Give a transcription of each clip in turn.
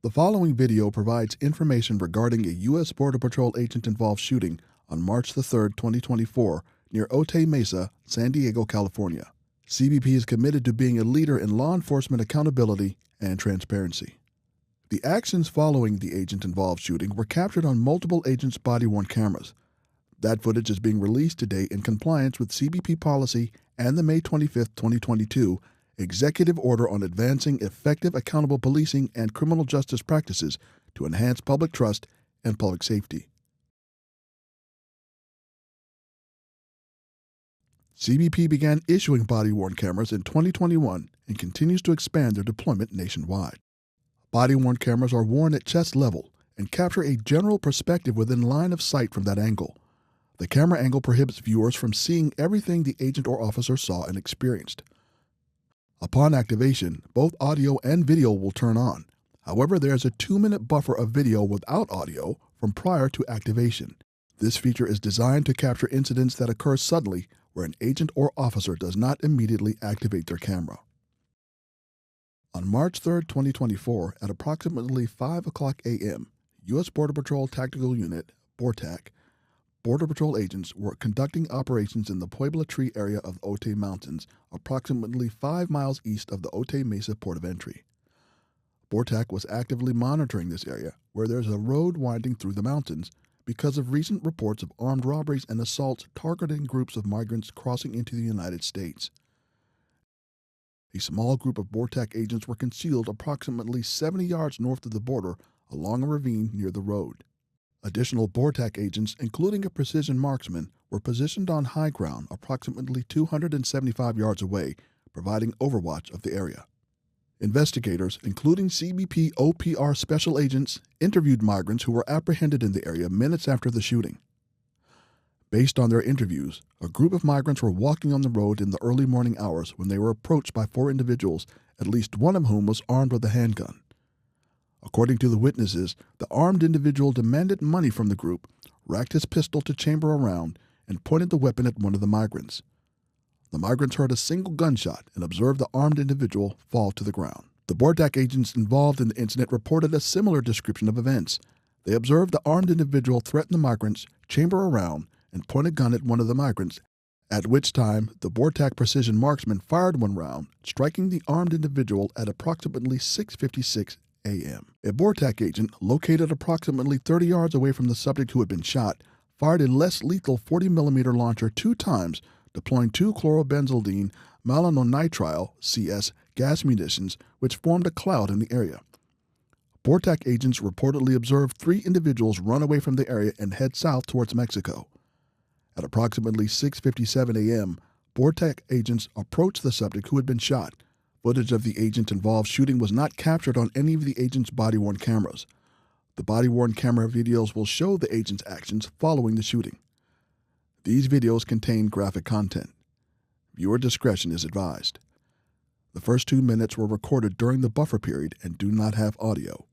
The following video provides information regarding a U.S. Border Patrol agent-involved shooting on March the 3rd, 2024, near Otay Mesa, San Diego, California. CBP is committed to being a leader in law enforcement accountability and transparency. The actions following the agent-involved shooting were captured on multiple agents' body-worn cameras. That footage is being released today in compliance with CBP policy and the May 25, 2022, Executive Order on Advancing Effective Accountable Policing and Criminal Justice Practices to Enhance Public Trust and Public Safety. CBP began issuing body-worn cameras in 2021 and continues to expand their deployment nationwide. Body-worn cameras are worn at chest level and capture a general perspective within line of sight from that angle. The camera angle prohibits viewers from seeing everything the agent or officer saw and experienced. Upon activation, both audio and video will turn on. However, there is a 2-minute buffer of video without audio from prior to activation. This feature is designed to capture incidents that occur suddenly where an agent or officer does not immediately activate their camera. On March 3, 2024, at approximately 5:00 a.m., U.S. Border Patrol Tactical Unit, BORTAC, Border Patrol agents were conducting operations in the Puebla Tree area of the Otay Mountains, approximately 5 miles east of the Otay Mesa port of entry. BORTAC was actively monitoring this area, where there is a road winding through the mountains, because of recent reports of armed robberies and assaults targeting groups of migrants crossing into the United States. A small group of BORTAC agents were concealed approximately 70 yards north of the border along a ravine near the road. Additional BORTAC agents, including a precision marksman, were positioned on high ground approximately 275 yards away, providing overwatch of the area. Investigators, including CBP OPR special agents, interviewed migrants who were apprehended in the area minutes after the shooting. Based on their interviews, a group of migrants were walking on the road in the early morning hours when they were approached by 4 individuals, at least one of whom was armed with a handgun. According to the witnesses, the armed individual demanded money from the group, racked his pistol to chamber a round, and pointed the weapon at one of the migrants. The migrants heard a single gunshot and observed the armed individual fall to the ground. The BORTAC agents involved in the incident reported a similar description of events. They observed the armed individual threaten the migrants, chamber a round, and point a gun at one of the migrants, at which time the BORTAC precision marksman fired one round, striking the armed individual at approximately 6:56 a.m. A BORTAC agent, located approximately 30 yards away from the subject who had been shot, fired a less lethal 40mm launcher 2 times, deploying 2 chlorobenzaldine malonitrile CS gas munitions, which formed a cloud in the area. BORTAC agents reportedly observed 3 individuals run away from the area and head south towards Mexico. At approximately 6:57 a.m., BORTAC agents approached the subject who had been shot. Footage of the agent-involved shooting was not captured on any of the agent's body-worn cameras. The body-worn camera videos will show the agent's actions following the shooting. These videos contain graphic content. Viewer discretion is advised. The first 2 minutes were recorded during the buffer period and do not have audio.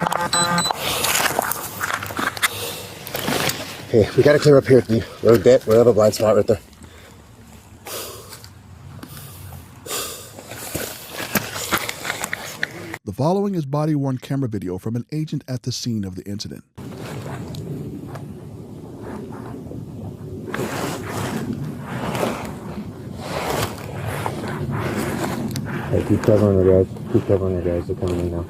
Okay, we gotta clear up here at the road bit. We have a blind spot right there. The following is body-worn camera video from an agent at the scene of the incident. Hey, keep covering her, guys. Keep covering her, guys. They're coming in now.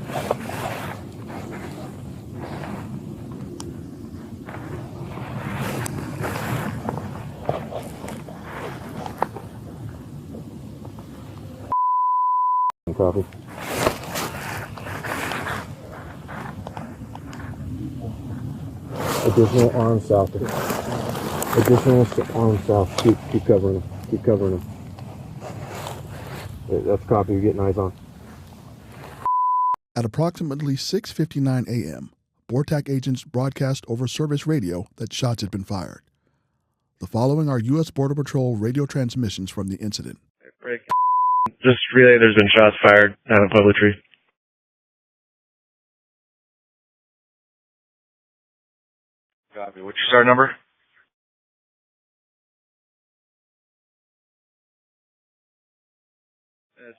Copy. Additional arm south. Additional arm south. Keep covering them. Keep covering them. That's copy. You're getting eyes on. At approximately 6:59 a.m., BORTAC agents broadcast over service radio that shots had been fired. The following are U.S. Border Patrol radio transmissions from the incident. Just relay there's been shots fired out of Publicity. Copy. What's your SAR number? That's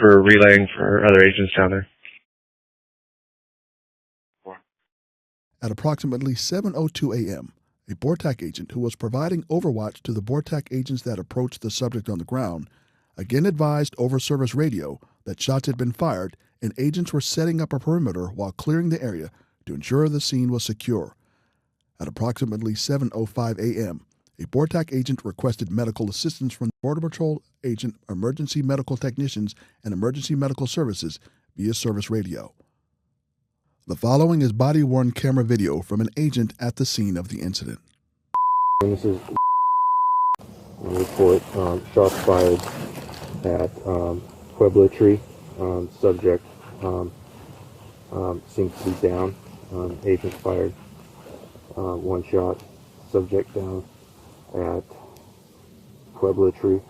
for relaying for other agents down there. At approximately 7:02 a.m., a BORTAC agent who was providing overwatch to the BORTAC agents that approached the subject on the ground again advised over service radio that shots had been fired and agents were setting up a perimeter while clearing the area to ensure the scene was secure. At approximately 7:05 a.m., a BORTAC agent requested medical assistance from Border Patrol agent, emergency medical technicians, and emergency medical services via service radio. The following is body-worn camera video from an agent at the scene of the incident. This is a report. Shots fired at Pueblo Tree. Subject seems to be down. Agent fired one shot. Subject down at Pueblo Tree.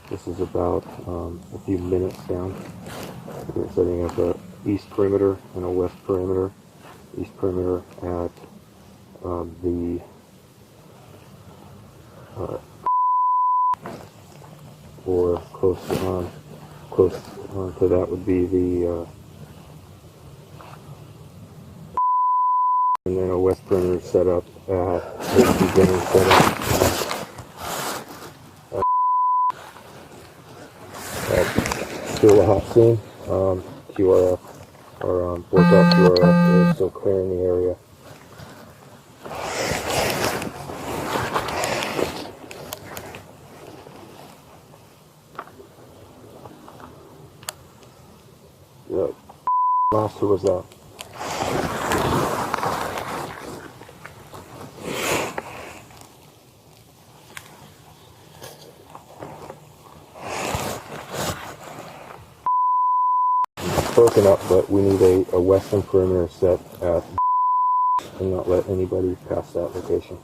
This is about a few minutes down. We're setting up a east perimeter and a west perimeter. East perimeter at the or close to that would be the and then a west perimeter set up at the beginning setup still a hot scene. QRF or BORTAC QRF is still clearing the area. The last who was that? Broken up, but we need a western perimeter set at and not let anybody pass that location.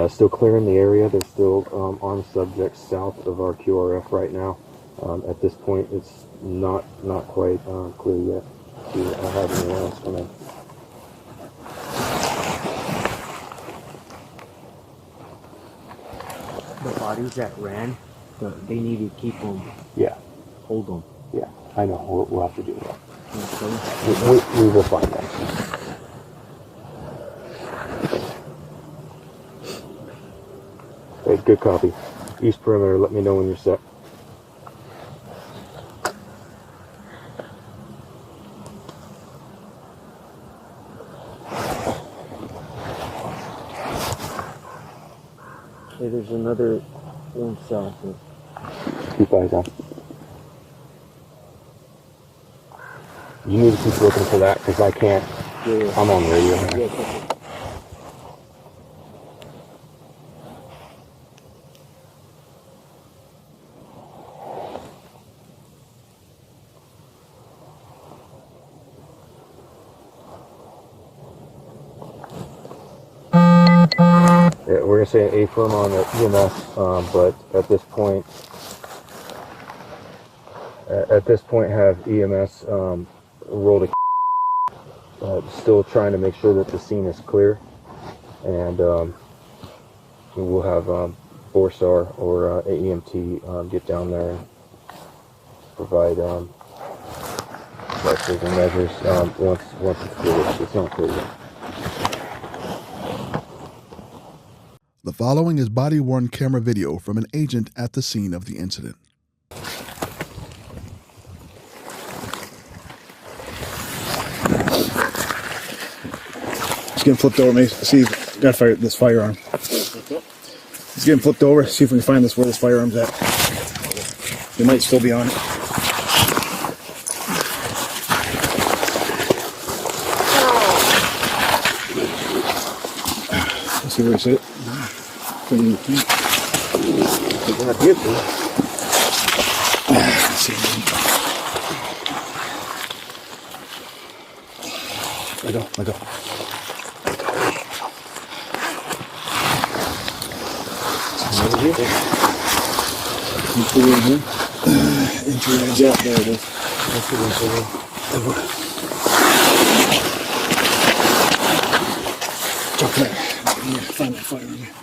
Still clearing the area. There's still armed subjects south of our QRF right now. At this point, it's not quite clear yet to have anyone else come in. The bodies that ran, they need to keep them. Yeah. Hold them. Yeah, I know. We'll have to do that. Okay. We will find them. Hey, good copy. East perimeter, let me know when you're set. Okay, there's another one south. Keep eyes on. You need to keep looking for that because I can't. Yeah. I'm on radio. Yeah. going to say an A-firm on the EMS, but at this point have EMS roll to still trying to make sure that the scene is clear, and we'll have Borsar or AEMT get down there and provide pressures and measures once it's clear. It's not clear yet. The following is body-worn camera video from an agent at the scene of the incident. It's getting flipped over. Maybe see if got fire this firearm. It's getting flipped over. See if we can find this where this firearm's at. It might still be on it. Let's see where it's at. Let's see. Let go. Entry in here. Entry in there. There it is. Jump there. Yeah, find that fire in here.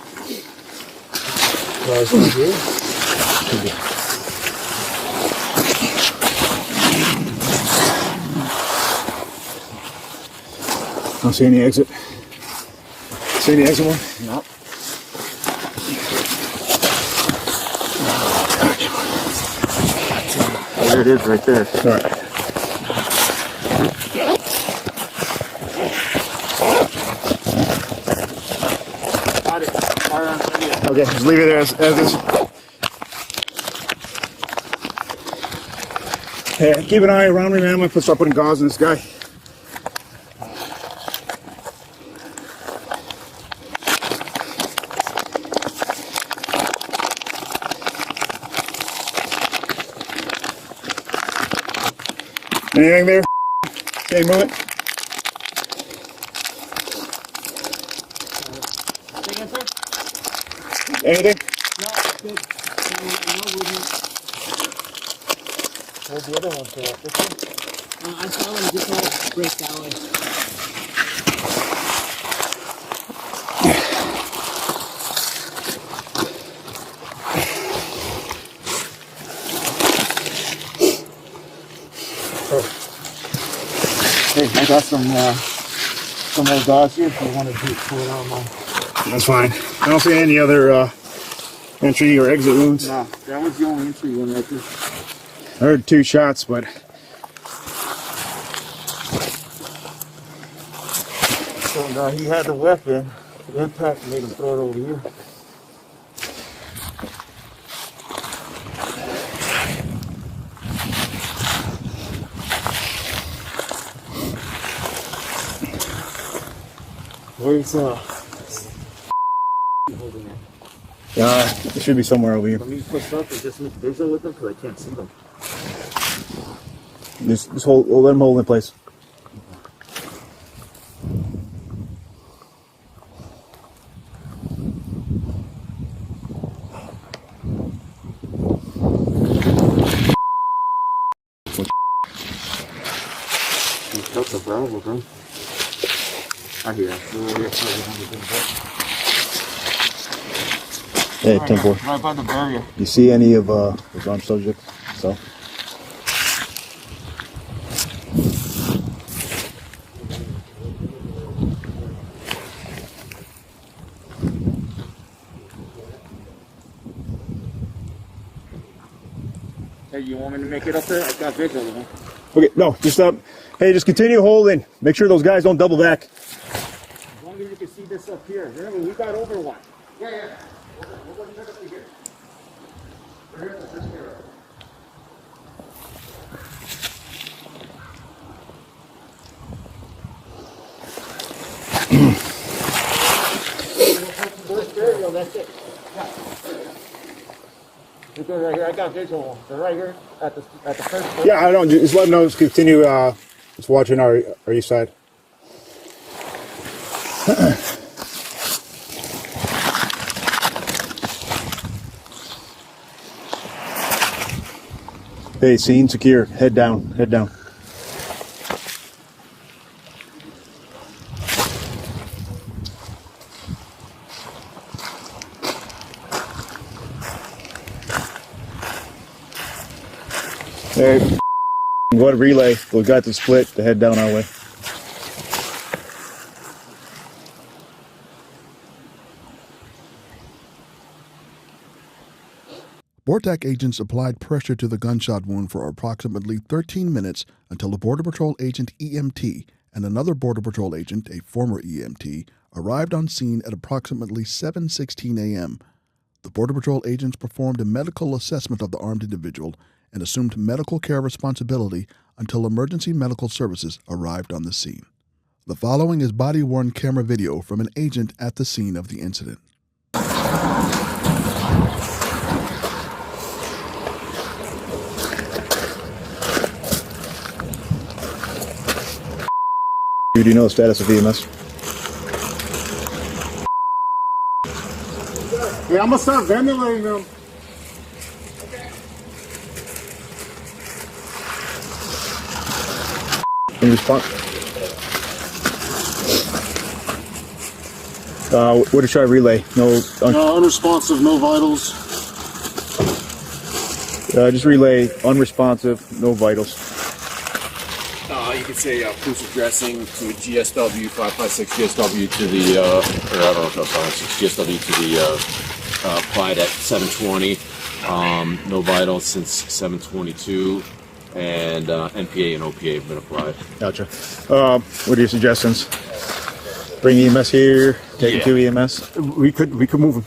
Don't see any exit. See any exit one? No. There it is right there. All right. Got it. Firearms ready. Okay, just leave it there as is. Hey, keep an eye around me, man. I'm going to start putting gauze in this guy. Anything there? Okay, move it. Anything? No, good. Where's the other one? This one? I saw him just all break that way. Hey, I got some more gauze here if you want to pull it out of mine. That's fine. I don't see any other entry or exit wounds. No, that was the only entry one right there. I heard 2 shots, but So he had the weapon. The impact made him throw it over here. Where's holding it? it should be somewhere over here. Let me push up and just make visual with them because I can't see them. Just hold, let them hold in place. You cut the barrel, bro. I hear it. Hey, 10-4. Right by the barrier. You see any of those armed subjects? So. Hey, you want me to make it up there? I got visual, man. Okay, no, just hey, just continue holding. Make sure those guys don't double back. As long as you can see this up here. Remember, we got over one. Yeah. We're going to check up to here. We're here at this area. First burial, that's it. Yeah. Because right here, I got visual. They're right here at the first. Yeah, I don't. Just let them know. Just continue. Just watching our east side. Hey, scene secure. Head down. Head down. Hey, what a relay. We got the split to head down our way. BORTAC agents applied pressure to the gunshot wound for approximately 13 minutes until a Border Patrol agent EMT and another Border Patrol agent, a former EMT, arrived on scene at approximately 7:16 a.m. The Border Patrol agents performed a medical assessment of the armed individual and assumed medical care responsibility until emergency medical services arrived on the scene. The following is body-worn camera video from an agent at the scene of the incident. Do you know the status of EMS? Yeah, I'm gonna start ventilating them. In response. What did I relay? No. Unresponsive, no vitals. Just relay unresponsive, no vitals. You could say proof of dressing to a GSW 556 GSW to the or I don't know if that's 556 GSW to the applied at 720. No vitals since 722, and NPA and OPA have been applied. Gotcha. What are your suggestions? Bring EMS here. Take it to EMS. We could move.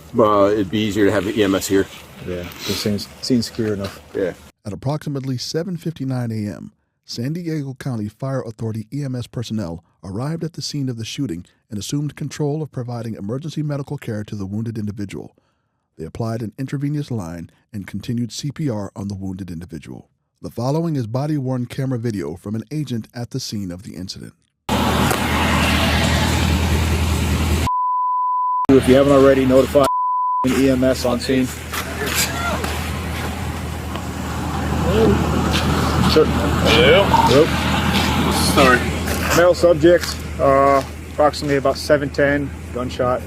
It'd be easier to have the EMS here. Yeah, it seems secure enough. Yeah. At approximately 7:59 a.m., San Diego County Fire Authority EMS personnel arrived at the scene of the shooting and assumed control of providing emergency medical care to the wounded individual. They applied an intravenous line and continued CPR on the wounded individual. The following is body-worn camera video from an agent at the scene of the incident. If you haven't already, notify EMS on scene. Sure. Hello. Sorry. Male subject, approximately about 7'10", gunshot.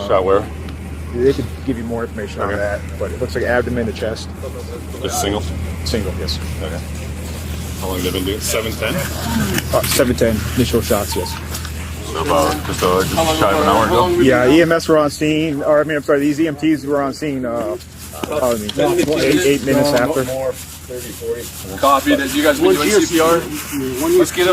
Shot where? They could give you more information on that, but it looks like abdomen to chest. Just single? Single, yes. Okay. How long have they been doing? 7:10? 7'10", initial shots, yes. So about just shy of an hour ago? Yeah, EMS were on scene, or I'm sorry, these EMTs were on scene, 8 minutes after. 30, 40. Copy. Did you guys been doing CPR? Let's get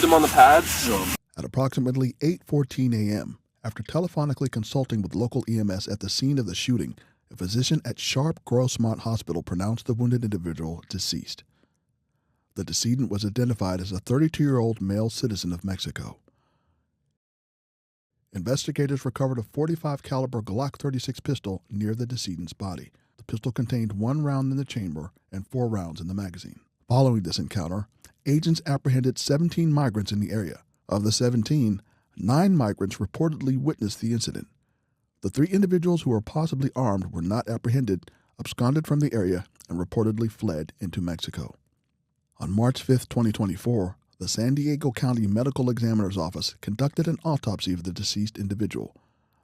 them on the pads. At approximately 8:14 a.m., after telephonically consulting with local EMS at the scene of the shooting, a physician at Sharp Grossmont Hospital pronounced the wounded individual deceased. The decedent was identified as a 32-year-old male citizen of Mexico. Investigators recovered a .45 caliber Glock 36 pistol near the decedent's body. The pistol contained 1 round in the chamber and 4 rounds in the magazine. Following this encounter, agents apprehended 17 migrants in the area. Of the 17, 9 migrants reportedly witnessed the incident. The 3 individuals who were possibly armed were not apprehended, absconded from the area, and reportedly fled into Mexico. On March 5, 2024, the San Diego County Medical Examiner's Office conducted an autopsy of the deceased individual.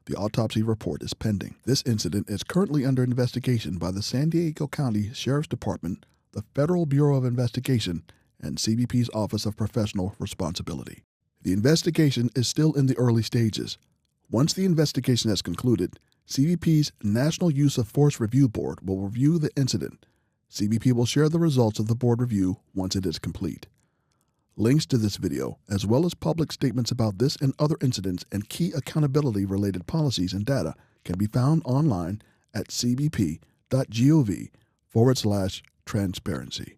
The autopsy report is pending. This incident is currently under investigation by the San Diego County Sheriff's Department, the Federal Bureau of Investigation, and CBP's Office of Professional Responsibility. The investigation is still in the early stages. Once the investigation has concluded, CBP's National Use of Force Review Board will review the incident. CBP will share the results of the board review once it is complete. Links to this video, as well as public statements about this and other incidents and key accountability-related policies and data, can be found online at cbp.gov/transparency.